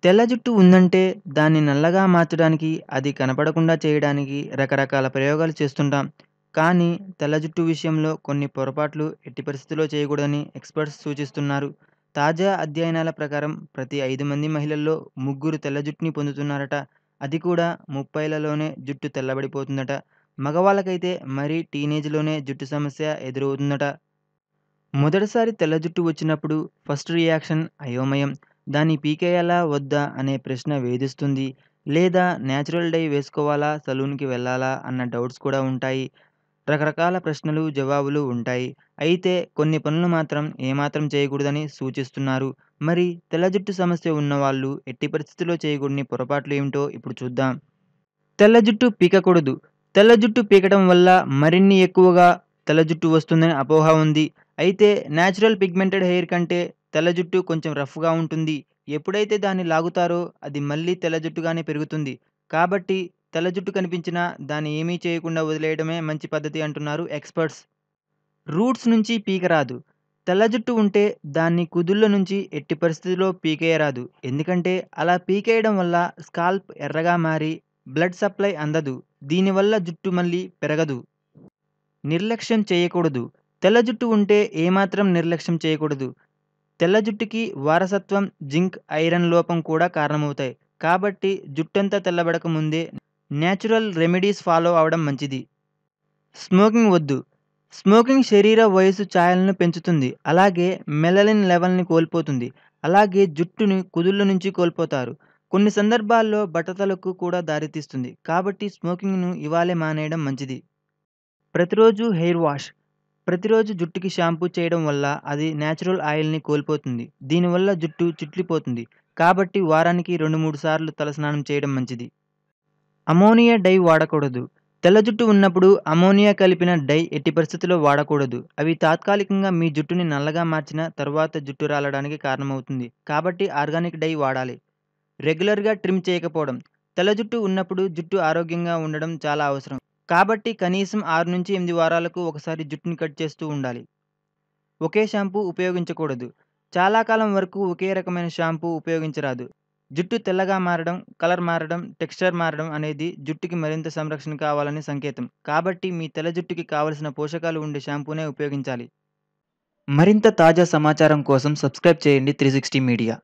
తెల్ల జుట్టు ఉందంటే దాన్ని నల్లగా మార్చడానికి, అది కనపడకుండా చేయడానికి రకరకాల ప్రయోగాలు చేస్తుంటాం. కానీ తెల్ల జుట్టు విషయంలో కొన్ని పొరపాట్లు ఎట్టి పరిస్థితుల్లో చేయకూడదని ఎక్స్‌పర్ట్స్ సూచిస్తున్నారు. తాజా అధ్యయనాల ప్రకారం ప్రతి 5 మంది మహిళల్లో ముగ్గురు తెల్ల జుట్టుని పొందుతున్నారట. అది కూడా 30లలోనే జుట్టు తెల్లబడిపోతుందట. మగవాళ్ళకైతే మరీ టీనేజ్‌లోనే జుట్టు సమస్య ఎదురవుతుందట. మొదటిసారి తెల్ల జుట్టు వచ్చినప్పుడు ఫస్ట్ రియాక్షన్ అయోమయం. దాన్ని పీకేయాలా? వద్దా? అనే ప్రశ్న వేధిస్తుంది. లేదా నేచురల్ డై వేసుకోవాలా? సలూన్‌కి వెళ్ళాలా? అన్న డౌట్స్ కూడా ఉంటాయి. రకరకాల ప్రశ్నలు, జవాబులు ఉంటాయి. అయితే కొన్ని పనులు మాత్రం ఏమాత్రం చేయకూడదని సూచిస్తున్నారు. మరి తెల్ల జుట్టు సమస్య ఉన్నవాళ్ళు ఎట్టి పరిస్థితుల్లో చేయకూడని పొరపాట్లు ఏమిటో ఇప్పుడు చూద్దాం. తెల్ల జుట్టు పీకకూడదు. తెల్ల జుట్టు పీకడం వల్ల మరిన్ని ఎక్కువగా తెల్ల జుట్టు వస్తుందని అపోహ ఉంది. అయితే నేచురల్ పిగ్మెంటెడ్ హెయిర్ కంటే తెల్ల జుట్టు కొంచెం రఫ్‌గా ఉంటుంది. ఎప్పుడైతే దాన్ని లాగుతారో అది మళ్ళీ తెల్ల జుట్టుగానే పెరుగుతుంది. కాబట్టి తెల్ల జుట్టు కనిపించినా దాన్ని ఏమీ చేయకుండా వదిలేయడమే మంచి పద్ధతి అంటున్నారు ఎక్స్‌పర్ట్స్. రూట్స్ నుంచి పీకరాదు. తెల్ల జుట్టు ఉంటే దాన్ని కుదుళ్ళ నుంచి ఎట్టి పరిస్థితిలో పీకేయరాదు. ఎందుకంటే అలా పీకేయడం వల్ల స్కాల్ప్ ఎర్రగా మారి బ్లడ్ సప్లై అందదు. దీనివల్ల జుట్టు మళ్ళీ పెరగదు. నిర్లక్ష్యం చేయకూడదు. తెల్ల జుట్టు ఉంటే ఏమాత్రం నిర్లక్ష్యం చేయకూడదు. తెల్ల జుట్టుకి వారసత్వం, జింక్, ఐరన్ లోపం కూడా కారణమవుతాయి. కాబట్టి జుట్టంతా తెల్లబడక ముందే నేచురల్ రెమెడీస్ ఫాలో అవ్వడం మంచిది. స్మోకింగ్ వద్దు. స్మోకింగ్ శరీర వయస్సు ఛాయలను పెంచుతుంది. అలాగే మెలనిన్ లెవెల్‌ని కోల్పోతుంది. అలాగే జుట్టుని కుదుళ్ళ నుంచి కోల్పోతారు. కొన్ని సందర్భాల్లో బట్టతలకు కూడా దారితీస్తుంది. కాబట్టి స్మోకింగ్‌ను ఇవాళే మానేయడం మంచిది. ప్రతిరోజు హెయిర్ వాష్. ప్రతిరోజు జుట్టుకి షాంపూ చేయడం వల్ల అది నేచురల్ ఆయిల్‌ని కోల్పోతుంది. దీనివల్ల జుట్టు చిట్లిపోతుంది. కాబట్టి వారానికి 2, 3 సార్లు తలస్నానం చేయడం మంచిది. అమోనియా డై వాడకూడదు. తెల్ల జుట్టు ఉన్నప్పుడు అమోనియా కలిపిన డై ఎట్టి పరిస్థితుల్లో వాడకూడదు. అవి తాత్కాలికంగా మీ జుట్టుని నల్లగా మార్చిన తర్వాత జుట్టు రాలడానికి కారణమవుతుంది. కాబట్టి ఆర్గానిక్ డై వాడాలి. రెగ్యులర్‌గా ట్రిమ్ చేయకపోవడం. తెల్ల జుట్టు ఉన్నప్పుడు జుట్టు ఆరోగ్యంగా ఉండడం చాలా అవసరం. కాబట్టి కనీసం 6-8 వారాలకు ఒకసారి జుట్టుని కట్ చేస్తూ ఉండాలి. ఒకే షాంపూ ఉపయోగించకూడదు. చాలా కాలం వరకు ఒకే రకమైన షాంపూ ఉపయోగించరాదు. జుట్టు తెల్లగా మారడం, కలర్ మారడం, టెక్స్చర్ మారడం అనేది జుట్టుకి మరింత సంరక్షణ కావాలని సంకేతం. కాబట్టి మీ తెల్ల జుట్టుకి కావలసిన పోషకాలు ఉండే షాంపూనే ఉపయోగించాలి. మరింత తాజా సమాచారం కోసం సబ్స్క్రైబ్ చేయండి 360 మీడియా.